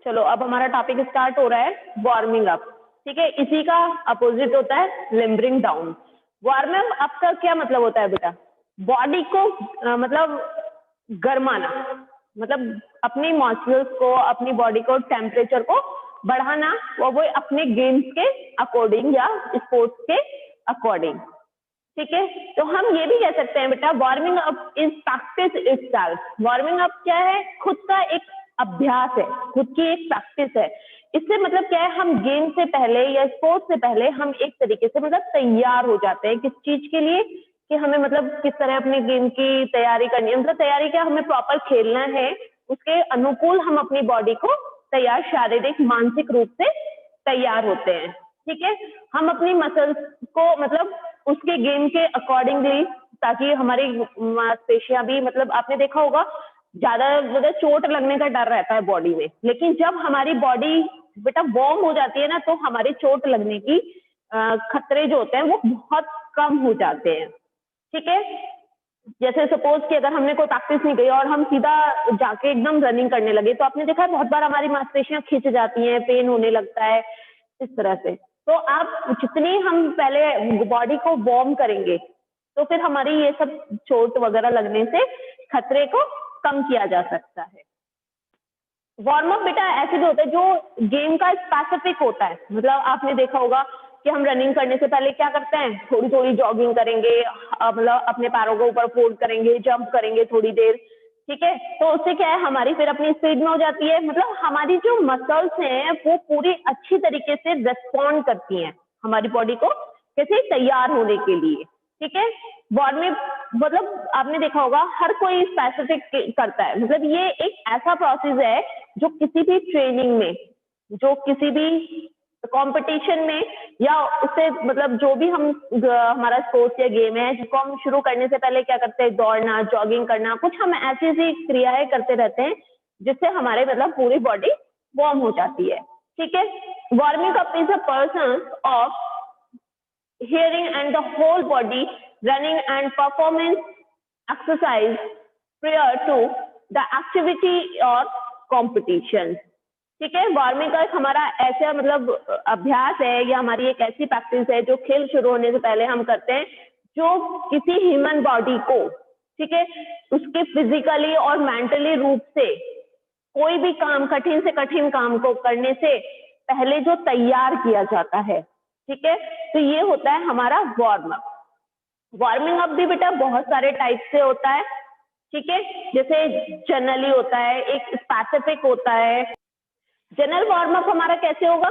चलो अब हमारा टॉपिक स्टार्ट हो रहा है वार्मिंग अप। ठीक है, इसी का अपोजिट होता है लिम्बरिंग डाउन। वार्मिंग अप का क्या मतलब होता है बेटा? बॉडी को मतलब गर्माना, मतलब अपनी मॉइस्चर्स को, अपनी बॉडी को, टेम्परेचर को बढ़ाना, वो अपने गेम्स के अकॉर्डिंग या स्पोर्ट्स के अकॉर्डिंग। ठीक है, तो हम ये भी कह सकते हैं बेटा warming up is practice itself. Warming up क्या है? खुद का एक अभ्यास है, खुद की एक प्रैक्टिस है। इससे मतलब क्या है, हम गेम से पहले या स्पोर्ट्स से पहले हम एक तरीके से मतलब तैयार हो जाते हैं किस चीज के लिए, कि हमें मतलब किस तरह अपने गेम की तैयारी करनी है। मतलब तैयारी क्या, हमें प्रॉपर खेलना है, उसके अनुकूल हम अपनी बॉडी को तैयार, शारीरिक मानसिक रूप से तैयार होते हैं। ठीक है, हम अपनी मसल्स को मतलब उसके गेम के अकॉर्डिंगली, ताकि हमारी मांसपेशियां भी, मतलब आपने देखा होगा ज्यादा मतलब चोट लगने का डर रहता है बॉडी में, लेकिन जब हमारी बॉडी बेटा वार्म हो जाती है ना, तो हमारी चोट लगने की खतरे जो होते हैं वो बहुत कम हो जाते हैं। ठीक है, जैसे सपोज कि अगर हमने कोई प्रैक्टिस नहीं की और हम सीधा जाके एकदम रनिंग करने लगे, तो आपने देखा है बहुत बार हमारी मांसपेशियां खिंच जाती हैं, पेन होने लगता है इस तरह से। तो आप जितनी हम पहले बॉडी को वार्म करेंगे, तो फिर हमारी ये सब चोट वगैरह लगने से खतरे को कम किया जा सकता है। वार्म अप बेटा ऐसे भी होता है जो गेम का स्पेसिफिक होता है। मतलब आपने देखा होगा कि हम रनिंग करने से पहले क्या करते हैं, थोड़ी थोड़ी जॉगिंग करेंगे, मतलब अपने पैरों को ऊपर फोल्ड करेंगे, जंप करेंगे थोड़ी देर। ठीक है, तो उससे क्या है, हमारी फिर अपनी स्पीड में हो जाती है, मतलब हमारी जो मसल्स हैं वो पूरी अच्छी तरीके से रेस्पॉन्ड करती हैं हमारी बॉडी को कैसे तैयार होने के लिए। ठीक है, वार्मिंग मतलब आपने देखा होगा हर कोई स्पेसिफिक करता है। मतलब ये एक ऐसा प्रोसेस है जो किसी भी ट्रेनिंग में, जो किसी भी कंपटीशन में, या उससे मतलब जो भी हम हमारा स्पोर्ट्स या गेम है जिसको हम शुरू करने से पहले क्या करते हैं, दौड़ना, जॉगिंग करना, कुछ हम ऐसी ऐसी क्रियाएं करते रहते हैं जिससे हमारे मतलब पूरी बॉडी वार्म हो जाती है। ठीक है, warming up is a person of hearing and the whole body running and performance exercise prior to the activity or competition। ठीक है, वार्मिंग का एक हमारा ऐसा मतलब अभ्यास है या हमारी एक ऐसी प्रैक्टिस है जो खेल शुरू होने से पहले हम करते हैं, जो किसी ह्यूमन बॉडी को, ठीक है, उसके फिजिकली और मेंटली रूप से कोई भी काम, कठिन से कठिन काम को करने से पहले जो तैयार किया जाता है। ठीक है, तो ये होता है हमारा वार्म अप। वार्मिंग अप भी बेटा बहुत सारे टाइप से होता है। ठीक है, जैसे जनरली होता है, एक स्पेसिफिक होता है। जनरल वार्म अप हमारा कैसे होगा,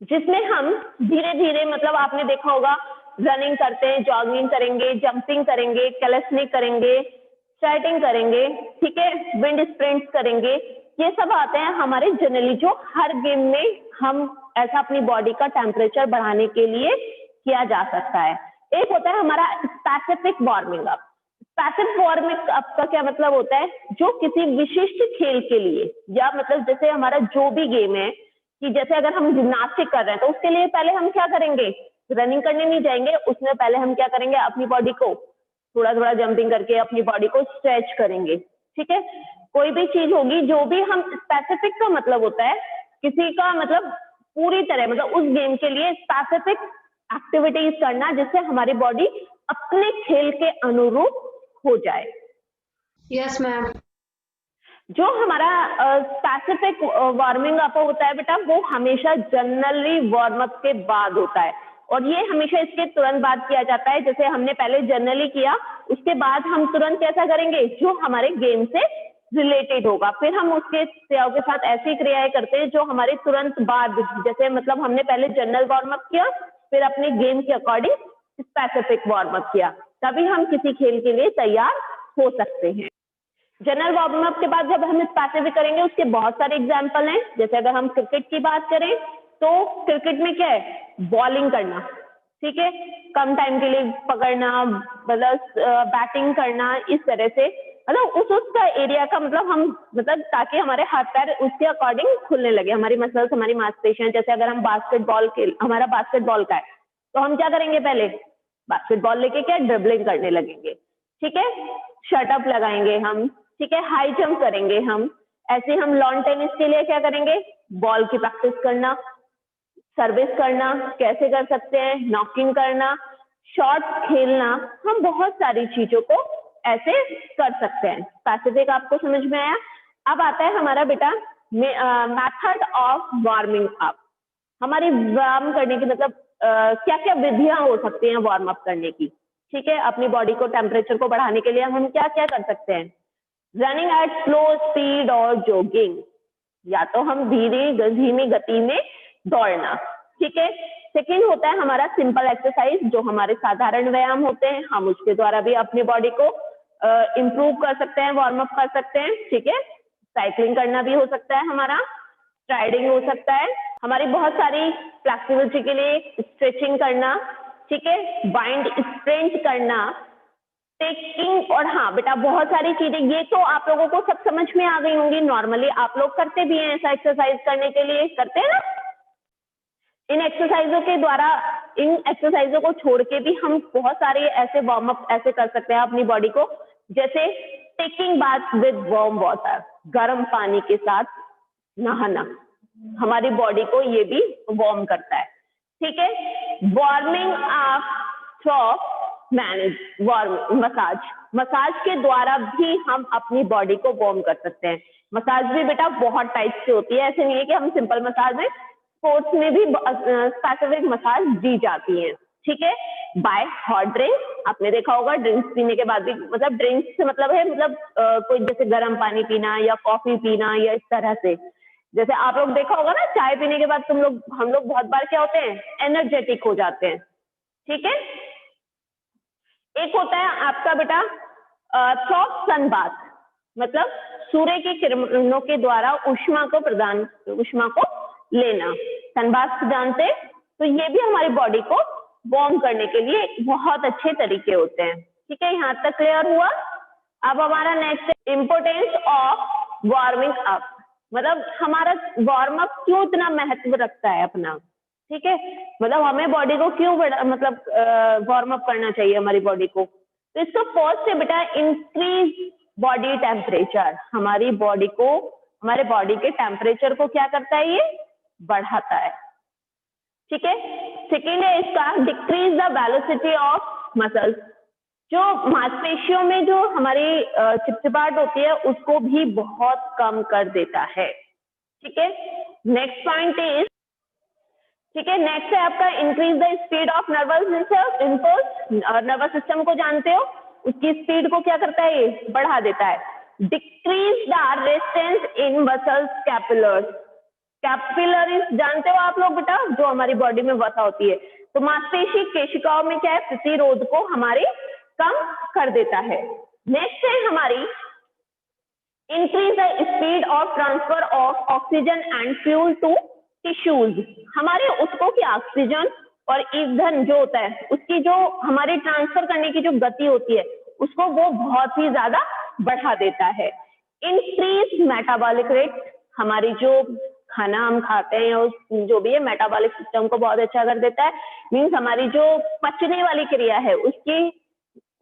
जिसमें हम धीरे धीरे, मतलब आपने देखा होगा रनिंग करते हैं, जॉगिंग करेंगे, जंपिंग करेंगे, कैलिस्थेनिक्स करेंगे, स्ट्राइटिंग करेंगे, ठीक है, विंड स्प्रिंट्स करेंगे। ये सब आते हैं हमारे जनरली, जो हर गेम में हम ऐसा अपनी बॉडी का टेम्परेचर बढ़ाने के लिए किया जा सकता है। एक होता है हमारा specific warming up. Specific warming up का क्या मतलब होता है, जो किसी विशिष्ट खेल के लिए, या मतलब जैसे हमारा जो भी गेम है, कि जैसे अगर हम जिम्नास्टिक कर रहे हैं तो उसके लिए पहले हम क्या करेंगे, रनिंग करने नहीं जाएंगे, उसमें पहले हम क्या करेंगे, अपनी बॉडी को थोड़ा थोड़ा जंपिंग करके अपनी बॉडी को स्ट्रेच करेंगे। ठीक है, कोई भी चीज होगी, जो भी हम स्पेसिफिक का मतलब होता है किसी का मतलब पूरी तरह, मतलब उस गेम के लिए स्पेसिफिक एक्टिविटीज करना जिससे हमारी बॉडी अपने खेल के अनुरूप हो जाए। Yes ma'am. जो हमारा स्पेसिफिक वार्मिंग अप होता है बेटा, वो हमेशा जनरली वार्म अप के बाद होता है, और ये हमेशा इसके तुरंत बाद किया जाता है। जैसे हमने पहले जनरली किया, उसके बाद हम तुरंत कैसा करेंगे, जो हमारे गेम से रिलेटेड होगा, फिर हम उसके क्रियाओं के साथ ऐसी क्रियाएं करते हैं जो हमारे तुरंत बाद, जैसे मतलब हमने पहले जनरल वार्म अप किया, फिर अपने गेम के अकॉर्डिंग स्पेसिफिक वार्म अप किया, तभी हम किसी खेल के लिए तैयार हो सकते हैं। जनरल वार्म अप के बाद जब हम स्पेसिफिक करेंगे, उसके बहुत सारे एग्जांपल हैं। जैसे अगर हम क्रिकेट की बात करें, तो क्रिकेट में क्या है, बॉलिंग करना, ठीक है, कम टाइम के लिए पकड़ना, मतलब बैटिंग करना, इस तरह से, मतलब उसका एरिया का मतलब हम, मतलब ताकि हमारे हाथ पैर उसके अकॉर्डिंग खुलने लगे, हमारी मसल्स, हमारी मांसपेशियां। जैसे अगर हम बास्केटबॉल के, हमारा बास्केटबॉल का है, तो हम क्या करेंगे, पहले बास्केटबॉल लेके क्या ड्रिबलिंग करने लगेंगे, ठीक है, शटअप लगाएंगे हम, ठीक है, हाई जंप करेंगे हम, ऐसे हम लॉन टेनिस के लिए क्या करेंगे, बॉल की प्रैक्टिस करना, सर्विस करना कैसे कर सकते हैं, नॉकिंग करना, शॉट खेलना, हम बहुत सारी चीजों को ऐसे कर सकते हैं। स्पेसिफिक आपको समझ में आया। अब आता है हमारा बेटा मेथड ऑफ वार्मिंग अप। हमारी वार्म करने की मतलब क्या क्या विधियां हो सकती हैं वार्म अप करने की, ठीक है। अपनी बॉडी को टेम्परेचर को बढ़ाने के लिए हम क्या क्या कर सकते हैं, रनिंग एट स्लो स्पीड और जॉगिंग, या तो हम धीमी गति में दौड़ना, ठीक है। सेकेंड होता है हमारा सिंपल एक्सरसाइज, जो हमारे साधारण व्यायाम होते हैं, हम उसके द्वारा भी अपनी बॉडी को इम्प्रूव कर सकते हैं, वार्म अप कर सकते हैं, ठीक है। साइकिलिंग करना भी हो सकता है हमारा, स्ट्राइडिंग हो सकता है, हमारी बहुत सारी फ्लेक्सिबिलिटी के लिए स्ट्रेचिंग करना, ठीक है, बाइंड स्प्रिंट करना, टेकिंग, और हाँ बेटा बहुत सारी चीजें, ये तो आप लोगों को सब समझ में आ गई होंगी, नॉर्मली आप लोग करते भी हैं ऐसा एक्सरसाइज करने के लिए, करते हैं ना। इन एक्सरसाइजों के द्वारा, इन एक्सरसाइजों को छोड़ के भी हम बहुत सारे ऐसे वार्म अप ऐसे कर सकते हैं अपनी बॉडी को, जैसे taking bath with warm water, गर्म पानी के साथ नहाना, हमारी बॉडी को ये भी वार्म करता है, ठीक है। Warming up through massage, massage के द्वारा भी हम अपनी बॉडी को वार्म कर सकते हैं। मसाज भी बेटा बहुत टाइप से होती है, ऐसे नहीं है कि हम सिंपल मसाज में, स्पोर्ट्स में भी स्पेसिफिक मसाज दी जाती है, ठीक है। बाय हॉट ड्रिंक, आपने देखा होगा ड्रिंक्स पीने के बाद भी, मतलब ड्रिंक्स से मतलब है मतलब कोई जैसे गर्म पानी पीना या कॉफी पीना या इस तरह से, जैसे आप लोग देखा होगा ना चाय पीने के बाद हम लोग बहुत बार क्या होते हैं, एनर्जेटिक हो जाते हैं, ठीक है। एक होता है आपका बेटा सॉफ्ट सन बाथ, मतलब सूर्य की किरणों के द्वारा ऊष्मा को लेना, सनबाथ जानते, तो ये भी हमारी बॉडी को वार्म करने के लिए बहुत अच्छे तरीके होते हैं, ठीक है। यहाँ तक क्लियर हुआ। अब हमारा next importance of warming up, मतलब हमारा वार्म अप क्यों इतना महत्व रखता है अपना, ठीक है, मतलब हमें बॉडी को क्यों मतलब वार्म अप करना चाहिए हमारी बॉडी को। तो इसका फर्स्ट है बेटा इंक्रीज बॉडी टेम्परेचर, हमारी बॉडी को, हमारे बॉडी के टेम्परेचर को क्या करता है, ये बढ़ाता है, ठीक है। सेकेंड है इसका decrease the velocity of muscles, जो मांसपेशियों में जो हमारी चिपचिपाहट होती है उसको भी बहुत कम कर देता है, ठीक है। नेक्स्ट पॉइंट इज, ठीक है, नेक्स्ट है आपका increase the speed of nervous impulse, nervous system को जानते हो, उसकी स्पीड को क्या करता है, ये बढ़ा देता है। Decrease the resistance in muscles capillaries, capillaries जानते हो आप लोग बेटा, जो हमारी बॉडी में वसा होती है, तो मांसपेशी केशिकाओं में क्या है, प्रतिरोध को हमारे कम कर देता है। नेक्स्ट है हमारी increase the speed of transfer of oxygen and fuel to tissues, हमारे ऊतकों की ऑक्सीजन और ईंधन जो होता है उसकी जो हमारी ट्रांसफर करने की जो गति होती है उसको वो बहुत ही ज्यादा बढ़ा देता है। इंक्रीज मेटाबॉलिक रेट, हमारी जो खाना हम खाते हैं और जो भी है मेटाबॉलिक सिस्टम को बहुत अच्छा कर देता है, मीन्स हमारी जो पचने वाली क्रिया है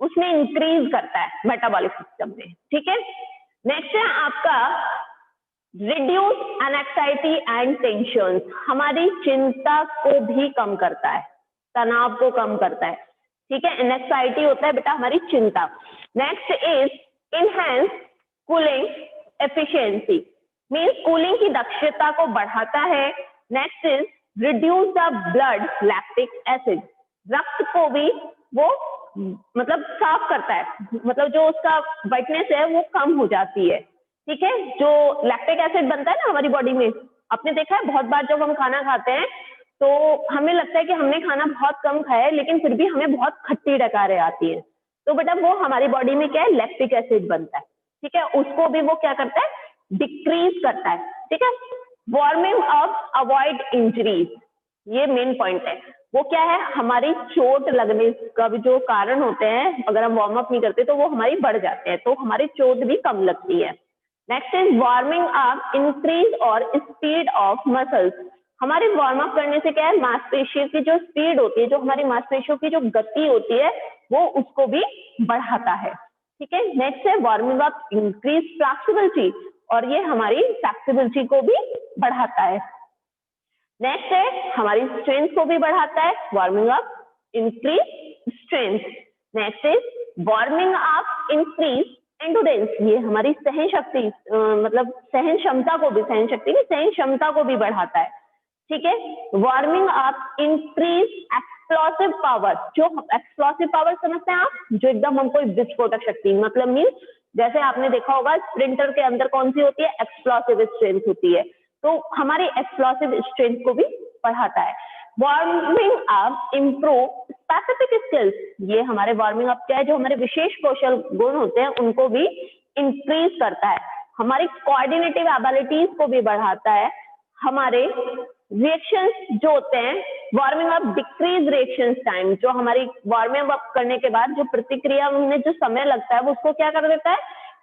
उसमें इंक्रीज करता है मेटाबॉलिक सिस्टम में, ठीक है। नेक्स्ट है आपका रिड्यूस एंजाइटी एंड टेंशन, हमारी चिंता को भी कम करता है, तनाव को कम करता है, ठीक है। एंजाइटी होता है बेटा हमारी चिंता। Next is enhance cooling efficiency, means cooling की दक्षता को बढ़ाता है। Next is reduce the blood lactic acid, रक्त को भी वो मतलब साफ करता है, मतलब जो उसका वाइटनेस है वो कम हो जाती है, ठीक है। जो लैक्टिक एसिड बनता है ना हमारी बॉडी में, आपने देखा है बहुत बार जब हम खाना खाते हैं तो हमें लगता है कि हमने खाना बहुत कम खाया है लेकिन फिर भी हमें बहुत खट्टी डकारें आती है, तो बेटा वो हमारी बॉडी में क्या है, लैक्टिक एसिड बनता है, ठीक है, उसको भी वो क्या करता है, डिक्रीज करता है, ठीक है। वार्मिंग अप अवॉइड इंजरीज, ये मेन पॉइंट है, वो क्या है, हमारी चोट लगने का भी जो कारण होते हैं, अगर हम वार्म अप नहीं करते तो वो हमारी बढ़ जाते हैं, तो हमारी चोट भी कम लगती है। Next is warming up increase और स्पीड ऑफ मसल्स, हमारे वार्म अप करने से क्या है, मांसपेशियों की जो स्पीड होती है, जो हमारी मांसपेशियों की जो गति होती है वो उसको भी बढ़ाता है, ठीक है। नेक्स्ट है वार्मिंग अप इंक्रीज फ्लेक्सिबिलिटी, और ये हमारी फ्लेक्सिबिलिटी को भी बढ़ाता है। नेक्स्ट है हमारी स्ट्रेंथ को भी बढ़ाता है, warming up increase strength. Next is warming up increase endurance, ये हमारी सहन शक्ति मतलब सहन क्षमता को भी, सहन शक्ति नहीं, सहन क्षमता को भी बढ़ाता है। ठीक है, warming up increase explosive power, जो एक्सप्लोसिव पावर समझते हैं आप, जो एकदम हमको विस्फोटक शक्ति, मतलब मीन्स जैसे आपने देखा होगा स्प्रिंटर के अंदर कौन सी होती है, एक्सप्लोसिव स्ट्रेंथ होती है, तो हमारी एक्सप्लोसिव स्ट्रेंथ को भी बढ़ाता है। Warming up improve specific skills, ये हमारे वार्मिंग अप क्या है, जो हमारे विशेष कौशल गुण होते हैं उनको भी इंक्रीज करता है, हमारी कोऑर्डिनेटिव एबिलिटीज को भी बढ़ाता है, हमारे रिएक्शंस जो होते हैं, warming up decrease reaction time, जो हमारी वार्मिंग अप करने के बाद जो प्रतिक्रिया में जो समय लगता है वो उसको क्या कर देता है,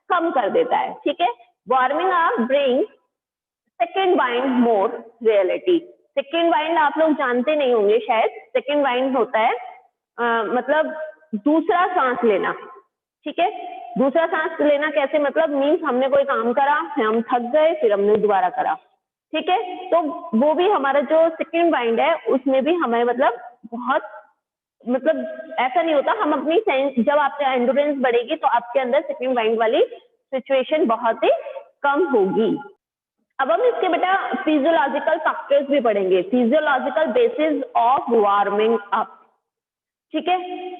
कम कर देता है। ठीक है, warming up bring second wind more reality. Second wind आप लोग जानते नहीं होंगे शायद, सेकेंड वाइंड होता है मतलब दूसरा सांस लेना। ठीक है, दूसरा सांस लेना कैसे, मतलब मीन्स हमने कोई काम करा, हम थक गए, फिर हमने दोबारा करा। ठीक है, तो वो भी हमारा जो सेकेंड वाइंड है उसमें भी हमें मतलब बहुत, मतलब ऐसा नहीं होता, हम अपनी जब आपका एंडोरेंस बढ़ेगी तो आपके अंदर सेकेंड वाइंड वाली सिचुएशन बहुत ही कम होगी। अब हम इसके बेटा फिजियोलॉजिकल फैक्टर्स भी पढ़ेंगे, physiological basis of warming up. ठीक है,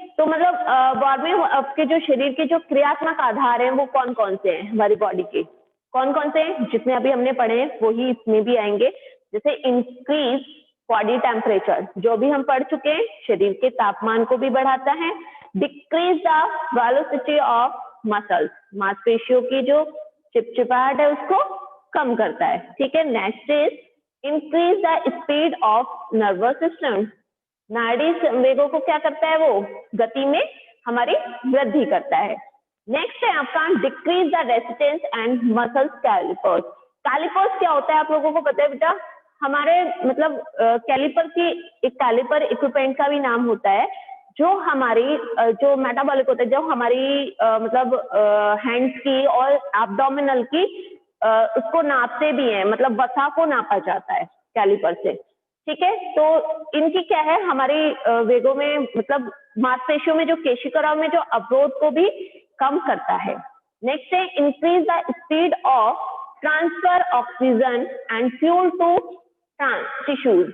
तो मतलब वार्मिंग अप के जो शरीर के जो क्रियात्मक आधार हैं वो कौन कौन से हैं हमारी बॉडी के, कौन कौन से हैं, जितने अभी हमने पढ़े हैं वही इसमें भी आएंगे। जैसे इंक्रीज बॉडी टेम्परेचर, जो भी हम पढ़ चुके हैं, शरीर के तापमान को भी बढ़ाता है। Decrease the velocity of muscles, मांसपेशियों की जो चिपचिपाहट है उसको कम करता है। ठीक है, next is increase the speed of nervous system, नाड़ी संवेगों को क्या करता है, वो गति में हमारी वृद्धि करता है। नेक्स्ट है आपका decrease the resistance and muscles calipers. Calipers क्या होता है आप लोगों को पता है बेटा, हमारे मतलब कैलिपर की, एक कैलिपर इक्विपमेंट का भी नाम होता है, जो हमारी जो मेटाबॉलिक होता है, जो हमारी मतलब हैंड्स की और एब्डोमिनल की उसको नापते भी हैं, मतलब वसा को नापा जाता है कैलिपर से। ठीक है, तो इनकी क्या है, हमारी वेगों में मतलब मांसपेशियों में जो केशिकाओं में जो अवरोध को भी कम करता है। नेक्स्ट है increase the speed of transfer oxygen and fuel to tissues,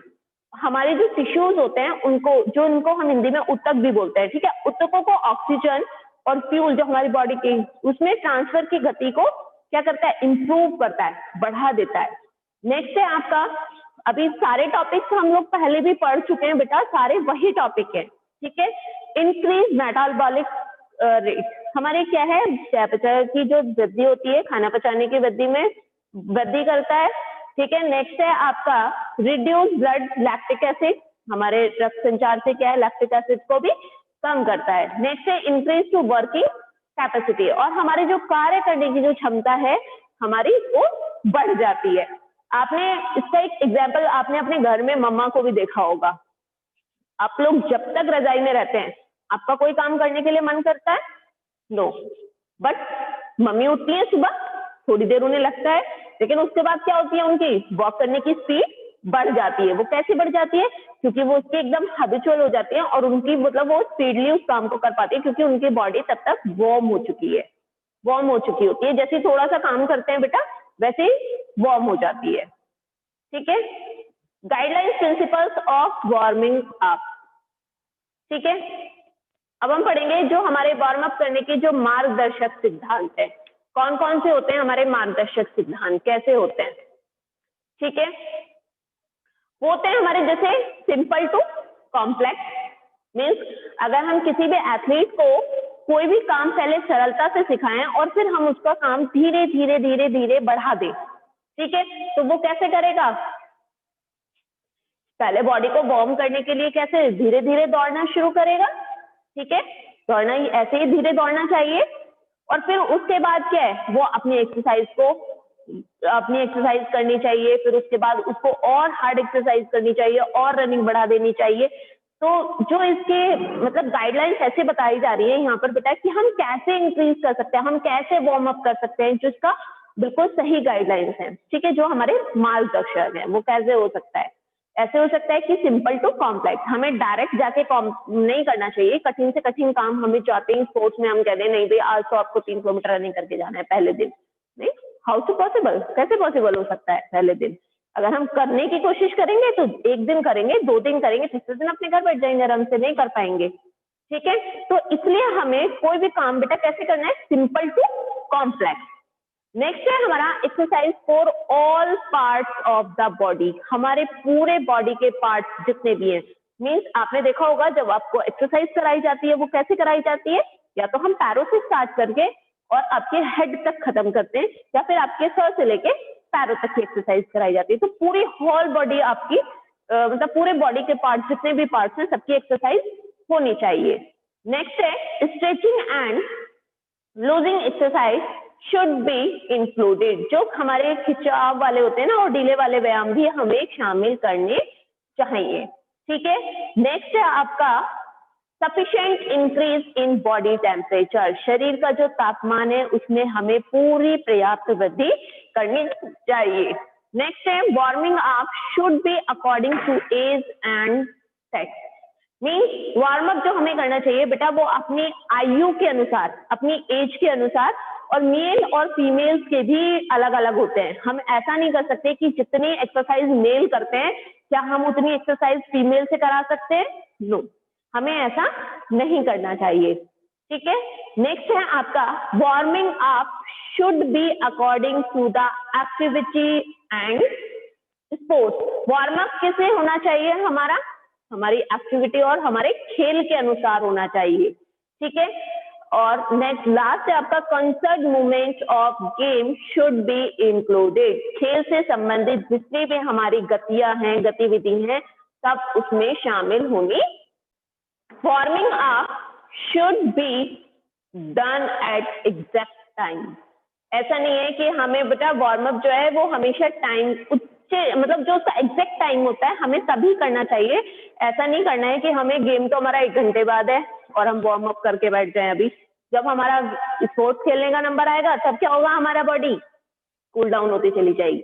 हमारे जो टिश्यूज होते हैं उनको, जो इनको हम हिंदी में ऊतक भी बोलते हैं। ठीक है, ऊतकों को ऑक्सीजन और फ्यूल जो हमारी बॉडी की उसमें ट्रांसफर की गति को क्या करता है, इंप्रूव करता है, बढ़ा देता है। नेक्स्ट है आपका, अभी सारे टॉपिक्स हम लोग पहले भी पढ़ चुके हैं बेटा, सारे वही टॉपिक है। ठीक है, इंक्रीज मेटाबॉलिक रेट, हमारे क्या है, चयापचय की जो वृद्धि होती है, खाना पचाने की वृद्धि में वृद्धि करता है। ठीक है, नेक्स्ट है आपका रिड्यूस ब्लड लैक्टिक एसिड, हमारे रक्त संचार से क्या है, लैक्टिक एसिड को भी कम करता है। नेक्स्ट है इंक्रीज टू वर्किंग कैपेसिटी, और हमारे जो कार्य करने की जो क्षमता है हमारी वो बढ़ जाती है। आपने इसका एक एग्जाम्पल आपने अपने घर में मम्मा को भी देखा होगा, आप लोग जब तक रजाई में रहते हैं आपका कोई काम करने के लिए मन करता है, नो, बट मम्मी उठती है सुबह, थोड़ी देर उन्हें लगता है, लेकिन उसके बाद क्या होती है, उनकी वॉक करने की स्पीड बढ़ जाती है। वो कैसे बढ़ जाती है, क्योंकि वो उसके एकदम हैबिचुअल हो जाती है और उनकी मतलब वो स्पीडली उस काम को कर पाती है, क्योंकि उनकी बॉडी तब तक वार्म हो चुकी है, वार्म हो चुकी होती है। जैसे थोड़ा सा काम करते हैं बेटा वैसे ही वार्म हो जाती है। ठीक है, guidelines principles of warming up. ठीक है, अब हम पढ़ेंगे जो हमारे वार्म अप करने के जो मार्गदर्शक सिद्धांत है, कौन कौन से होते हैं हमारे मार्गदर्शक सिद्धांत, कैसे होते हैं। ठीक है, वो होते हैं हमारे जैसे सिंपल टू कॉम्प्लेक्स, मीन्स अगर हम किसी भी एथलीट को कोई भी काम पहले सरलता से सिखाएं और फिर हम उसका काम धीरे धीरे धीरे धीरे बढ़ा दें, ठीक है, तो वो कैसे करेगा, पहले बॉडी को वार्म करने के लिए कैसे धीरे धीरे दौड़ना शुरू करेगा। ठीक है, दौड़ना ही ऐसे ही धीरे दौड़ना चाहिए, और फिर उसके बाद क्या है, वो अपनी एक्सरसाइज करनी चाहिए, फिर उसके बाद उसको और हार्ड एक्सरसाइज करनी चाहिए और रनिंग बढ़ा देनी चाहिए। तो जो इसके मतलब गाइडलाइंस ऐसे बताई जा रही है यहाँ पर बेटा कि हम कैसे इंक्रीज कर सकते हैं, हम कैसे वार्म अप कर सकते हैं, जिसका बिल्कुल सही गाइडलाइंस हैं, ठीक है, जो हमारे मार्गदर्शक हैं। वो कैसे हो सकता है? ऐसे हो सकता है कि सिंपल टू कॉम्प्लेक्स, हमें डायरेक्ट जाके नहीं करना चाहिए। कठिन से कठिन काम हमें जाते ही स्पोर्ट्स में हम कह दें नहीं भाई आज तो आपको 3 किलोमीटर रनिंग करके जाना है पहले दिन, नहीं, हाउ टू पॉसिबल, कैसे पॉसिबल हो सकता है पहले दिन? अगर हम करने की कोशिश करेंगे तो 1 दिन करेंगे, 2 दिन करेंगे, तीसरे दिन अपने घर बैठ जाएंगे, आराम से नहीं कर पाएंगे, ठीक है। तो इसलिए हमें कोई भी काम बेटा कैसे करना है? Simple to complex. नेक्स्ट है हमारा exercise for all parts of the body, हमारे पूरे बॉडी के पार्ट्स जितने भी हैं। मींस आपने देखा होगा जब आपको एक्सरसाइज कराई जाती है वो कैसे कराई जाती है? या तो हम पैरों से स्टार्ट करके और आपके हेड तक खत्म करते हैं, या फिर आपके सर से लेके पैरों तक की एक्सरसाइज कराई जाती है। तो पूरी होल बॉडी आपकी मतलब पूरे बॉडी के पार्ट जितने भी पार्ट्स हैं सबकी एक्सरसाइज होनी चाहिए। नेक्स्ट है stretching and losing exercise should be included, जो हमारे खिंचाव वाले होते हैं ना और ढीले वाले व्यायाम भी हमें शामिल करने चाहिए, ठीक है। नेक्स्ट है आपका sufficient increase in body temperature, शरीर का जो तापमान है उसमें हमें पूरी पर्याप्त वृद्धि करनी चाहिए। नेक्स्ट है warming up should be according to age and sex, means warm up जो हमें करना चाहिए बेटा वो अपनी आयु के अनुसार, अपनी एज के अनुसार, और मेल और फीमेल्स के भी अलग अलग होते हैं। हम ऐसा नहीं कर सकते कि जितनी एक्सरसाइज मेल करते हैं क्या हम उतनी एक्सरसाइज फीमेल से करा सकते हैं? नो, हमें ऐसा नहीं करना चाहिए, ठीक है। नेक्स्ट है आपका warming up should be according to the activity and sports, warm up किसे होना चाहिए? हमारी एक्टिविटी और हमारे खेल के अनुसार होना चाहिए, ठीक है। और नेक्स्ट लास्ट है आपका concert movement of game should be included, खेल से संबंधित जितनी भी हमारी गतियां हैं, गतिविधि हैं, सब उसमें शामिल होनी। Warming up should be done at exact time, ऐसा नहीं है कि हमें बेटा वार्म अप जो है वो हमेशा टाइम मतलब जो उसका एग्जैक्ट टाइम होता है हमें तभी करना चाहिए। ऐसा नहीं करना है कि हमें गेम तो हमारा 1 घंटे बाद है और हम वार्म अप करके बैठ जाएं। अभी जब हमारा स्पोर्ट्स खेलने का नंबर आएगा तब क्या होगा? हमारा बॉडी कूल डाउन होती चली जाएगी,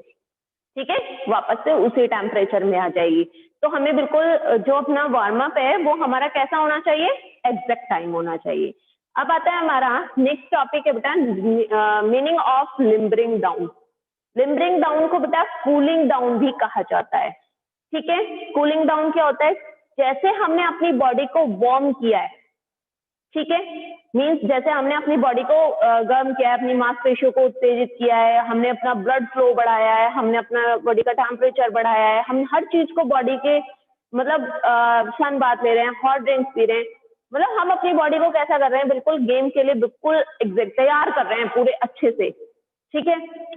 ठीक है, वापस से उसी टेम्परेचर में आ जाएगी। तो हमें बिल्कुल जो अपना वार्म अप है वो हमारा कैसा होना चाहिए? एग्जैक्ट टाइम होना चाहिए। अब आता है हमारा नेक्स्ट टॉपिक है बेटा meaning of limbering down. Limbering down को बेटा कूलिंग डाउन भी कहा जाता है, ठीक है। कूलिंग डाउन क्या होता है? जैसे हमने अपनी बॉडी को वार्म किया है, ठीक है, मींस जैसे हमने अपनी बॉडी को गर्म किया है, अपनी मांसपेशियों को उत्तेजित किया है, हमने अपना ब्लड फ्लो बढ़ाया है, हमने अपना बॉडी का टेम्परेचर बढ़ाया है, हम हर चीज को बॉडी के मतलब सन बात ले रहे हैं, हॉट ड्रिंक्स पी रहे हैं, मतलब हम अपनी बॉडी को कैसा कर रहे हैं? बिल्कुल गेम के लिए बिल्कुल एग्जैक्ट तैयार कर रहे हैं पूरे अच्छे से, ठीक है।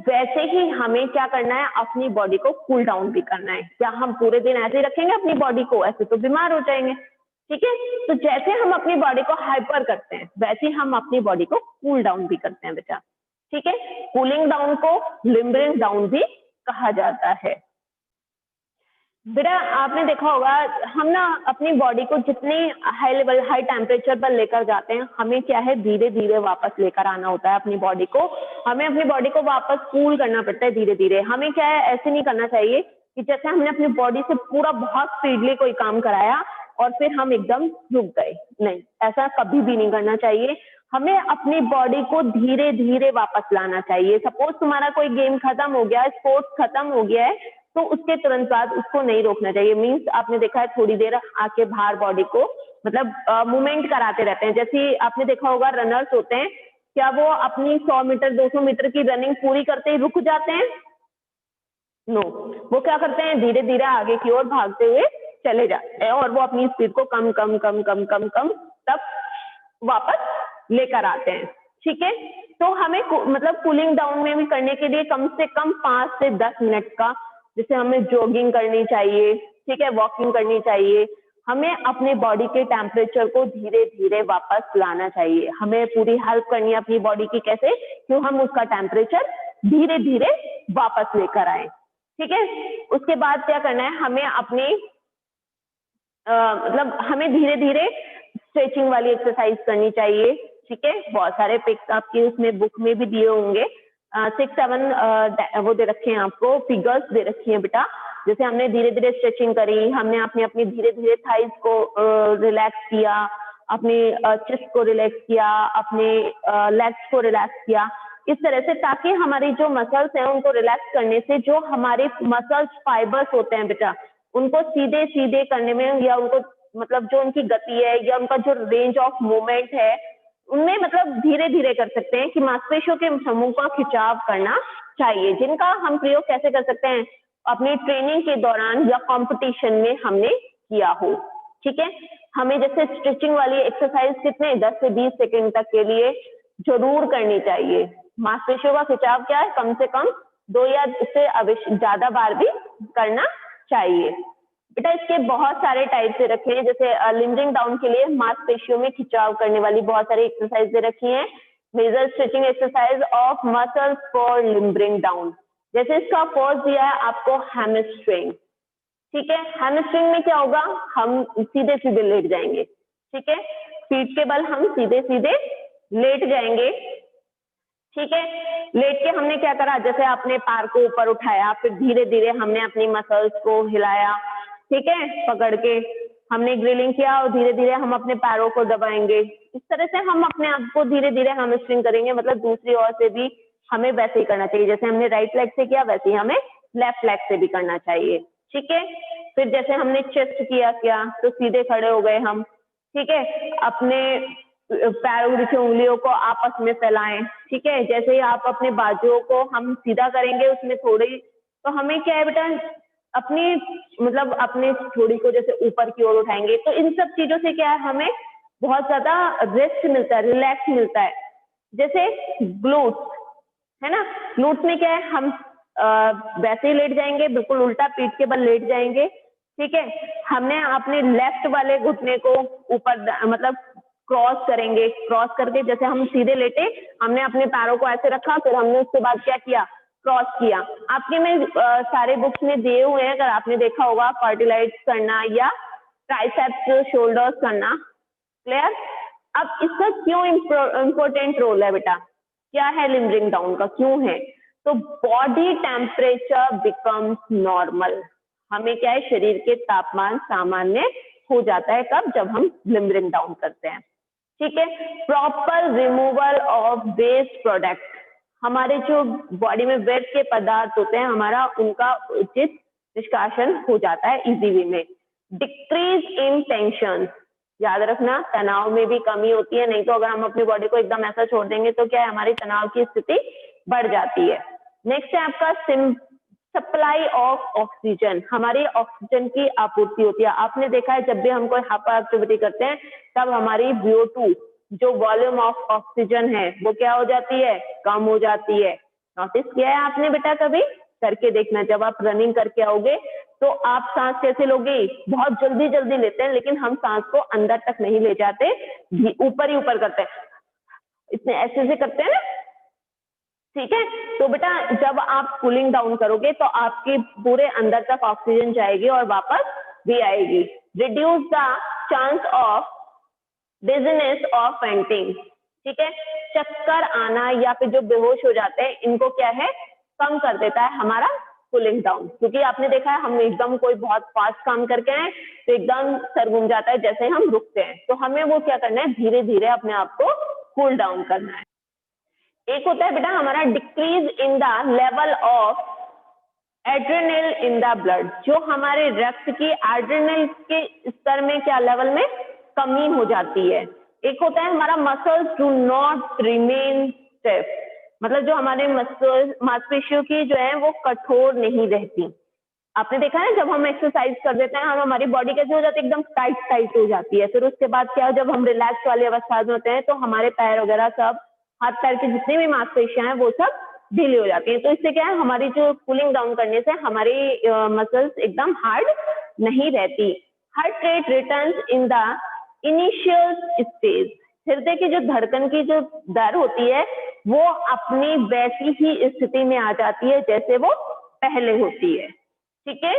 वैसे ही हमें क्या करना है? अपनी बॉडी को कूल डाउन भी करना है। क्या हम पूरे दिन ऐसे ही रखेंगे अपनी बॉडी को? ऐसे तो बीमार हो जाएंगे, ठीक है। तो जैसे हम अपनी बॉडी को हाइपर करते हैं वैसे हम अपनी बॉडी को कूल डाउन भी करते हैं बेटा, ठीक है। कूलिंग डाउन को लिम्बरिंग डाउन भी कहा जाता है। बेटा आपने देखा होगा हम ना अपनी बॉडी को जितनी हाई लेवल हाई टेम्परेचर पर लेकर जाते हैं हमें क्या है धीरे धीरे वापस लेकर आना होता है अपनी बॉडी को। हमें अपनी बॉडी को वापस कूल करना पड़ता है धीरे धीरे। हमें क्या है ऐसे नहीं करना चाहिए कि जैसे हमने अपनी बॉडी से पूरा बहुत स्पीडली कोई काम कराया और फिर हम एकदम रुक गए, नहीं, ऐसा कभी भी नहीं करना चाहिए। हमें अपनी बॉडी को धीरे धीरे वापस लाना चाहिए। सपोज तुम्हारा कोई गेम खत्म हो गया, स्पोर्ट्स खत्म हो गया है, तो उसके तुरंत बाद उसको नहीं रोकना चाहिए। मींस आपने देखा है थोड़ी देर आके बाहर बॉडी को मतलब मूवमेंट कराते रहते हैं। जैसे आपने देखा होगा रनर्स होते हैं, क्या वो अपनी 100 मीटर 200 मीटर की रनिंग पूरी करते ही रुक जाते हैं? नो, वो क्या करते हैं धीरे धीरे आगे की ओर भागते हुए चले जाते हैं और वो अपनी स्पीड को कम कम कम कम कम कम तब वापस लेकर आते हैं, ठीक है। तो हमें मतलब कूलिंग डाउन में भी करने के लिए कम से कम 5 से 10 मिनट का जैसे हमें जॉगिंग करनी चाहिए, ठीक है, वॉकिंग करनी चाहिए। हमें अपने बॉडी के टेम्परेचर को धीरे धीरे वापस लाना चाहिए। हमें पूरी हेल्प करनी है अपनी बॉडी की, कैसे? क्यों हम उसका टेम्परेचर धीरे धीरे वापस लेकर आए, ठीक है। उसके बाद क्या करना है हमें अपने मतलब हमें धीरे धीरे स्ट्रेचिंग वाली एक्सरसाइज करनी चाहिए, ठीक है। बहुत सारे पिक्स आपकी उसमें बुक में भी दिए होंगे, 6-7 वो दे रखे हैं आपको, फिगर्स दे रखी हैं बेटा। जैसे हमने धीरे धीरे स्ट्रेचिंग करी, हमने अपनी धीरे धीरे थाइज को रिलैक्स किया, अपने चेस्ट को रिलैक्स किया, अपने लेग्स को रिलैक्स किया, इस तरह से, ताकि हमारी जो मसल्स हैं उनको रिलैक्स करने से जो हमारे मसल्स फाइबर्स होते हैं बेटा, उनको सीधे सीधे करने में, या उनको मतलब जो उनकी गति है या उनका जो रेंज ऑफ मूवमेंट है उनमें मतलब धीरे धीरे कर सकते हैं कि मांसपेशियों के समूह का खिंचाव करना चाहिए, जिनका हम प्रयोग कैसे कर सकते हैं, अपनी ट्रेनिंग के दौरान या कंपटीशन में हमने किया हो। ठीक है, हमें जैसे स्ट्रेचिंग वाली एक्सरसाइज कितने 10 से 20 सेकंड तक के लिए जरूर करनी चाहिए। मांसपेशियों का खिंचाव क्या है, कम से कम 2 या इससे ज्यादा बार भी करना चाहिए बेटा। इसके बहुत सारे टाइप से रखे हैं, जैसे लिंजिंग डाउन के लिए मांसपेशियों में खिंचाव करने वाली बहुत सारी एक्सरसाइज दे रखी हैं। Major stretching exercise of muscles for limbering down, जैसे इसका फर्स्ट दिया है आपको हैमस्ट्रिंग। ठीक है, हैमस्ट्रिंग में क्या होगा, हम सीधे सीधे लेट जाएंगे। ठीक है, पीठ के बल हम सीधे सीधे लेट जाएंगे। ठीक है, लेट के हमने क्या करा, जैसे आपने पैर को ऊपर उठाया, फिर धीरे धीरे हमने अपनी मसल्स को हिलाया, ठीक है, पकड़ के हमने ग्रिलिंग किया और धीरे धीरे हम अपने पैरों को दबाएंगे। इस तरह से हम अपने आप को धीरे धीरे हैमस्ट्रिंग करेंगे, मतलब दूसरी ओर से भी हमें वैसे ही करना चाहिए, जैसे हमने राइट लेग से किया वैसे ही हमें लेफ्ट लेग से भी करना चाहिए। ठीक है, फिर जैसे हमने चेस्ट किया तो सीधे खड़े हो गए हम। ठीक है, अपने पैरों की उंगलियों को आपस में फैलाएं। ठीक है, जैसे ही आप अपने बाजुओं को हम सीधा करेंगे, उसमें थोड़ी, तो हमें क्या है बेटा, अपनी मतलब अपने थोड़ी को जैसे ऊपर की ओर उठाएंगे, तो इन सब चीजों से क्या है, हमें बहुत ज्यादा रेस्ट मिलता है, रिलैक्स मिलता है। जैसे ग्लूट्स है ना, ग्लूट्स में क्या है, हम वैसे ही लेट जाएंगे, बिल्कुल उल्टा पीठ के बल लेट जाएंगे। ठीक है, हमने अपने लेफ्ट वाले घुटने को ऊपर मतलब क्रॉस करेंगे, क्रॉस करके जैसे हम सीधे लेटे, हमने अपने पैरों को ऐसे रखा, फिर हमने उसके बाद क्या किया, क्रॉस किया। आपके में सारे बुक्स में दिए हुए हैं, अगर आपने देखा होगा, कार्टिलाइज करना या ट्राइसेप्स शोल्डर्स करना। क्लियर? अब इसका क्यों इंपॉर्टेंट रोल है बेटा, क्या है लिम्बरिंग डाउन का, क्यों है, तो बॉडी टेम्परेचर बिकम्स नॉर्मल। हमें क्या है, शरीर के तापमान सामान्य हो जाता है, कब, जब हम लिम्बरिंग डाउन करते हैं। ठीक है, proper removal of waste product, हमारे जो बॉडी में वेस्ट के पदार्थ होते हैं, हमारा उनका उचित निष्कासन हो जाता है इजी वे में। डिक्रीज इन टेंशन, याद रखना तनाव में भी कमी होती है, नहीं तो अगर हम अपनी बॉडी को एकदम ऐसा छोड़ देंगे तो क्या है, हमारी तनाव की स्थिति बढ़ जाती है। नेक्स्ट है आपका सप्लाई ऑफ ऑक्सीजन, हमारी ऑक्सीजन की आपूर्ति होती है। आपने देखा है जब भी हम कोई हाइपर एक्टिविटी करते हैं तब हमारी VO2 जो वॉल्यूम ऑफ ऑक्सीजन है वो क्या हो जाती है, कम हो जाती है। नोटिस किया है आपने बेटा, कभी करके देखना, जब आप रनिंग करके आओगे तो आप सांस कैसे लोगे, बहुत जल्दी जल्दी लेते हैं, लेकिन हम सांस को अंदर तक नहीं ले जाते, ऊपर ही ऊपर करते हैं, इतने ऐसे से करते हैं। ठीक है, तो बेटा जब आप कूलिंग डाउन करोगे तो आपके पूरे अंदर तक ऑक्सीजन जाएगी और वापस भी आएगी। Reduce the chance of dizziness और फेंटिंग। ठीक है, चक्कर आना या फिर जो बेहोश हो जाते हैं, इनको क्या है, कम कर देता है हमारा कूलिंग डाउन। क्योंकि आपने देखा है हम एकदम कोई बहुत फास्ट काम करके आए तो एकदम सर घूम जाता है जैसे हम रुकते हैं, तो हमें वो क्या करना है, धीरे धीरे अपने आप को कूल डाउन करना है। एक होता है बेटा हमारा decrease in the level of adrenal in the blood, जो हमारे रक्त की एड्रेनल के स्तर में क्या लेवल में कमी हो जाती है। एक होता है हमारा muscles do not remain stiff, मतलब जो हमारे मांसपेशियों की जो है वो कठोर नहीं रहती। आपने देखा है जब हम एक्सरसाइज कर देते हैं, हम हमारी बॉडी कैसे हो जाती है, एकदम टाइट टाइट हो जाती है। फिर उसके बाद क्या, जब हम रिलैक्स वाली अवस्था में होते हैं तो हमारे पैर वगैरह सब, हाथ पैर की जितनी भी मांसपेशियां हैं वो सब ढीली हो जाती है। तो इससे क्या है, हमारी जो कूलिंग डाउन करने से हमारी मसल्स एकदम हार्ड नहीं रहती। Heart rate returns in the initial stage, हृदय की जो धड़कन की जो दर होती है वो अपनी वैसी ही स्थिति में आ जाती है जैसे वो पहले होती है। ठीक है,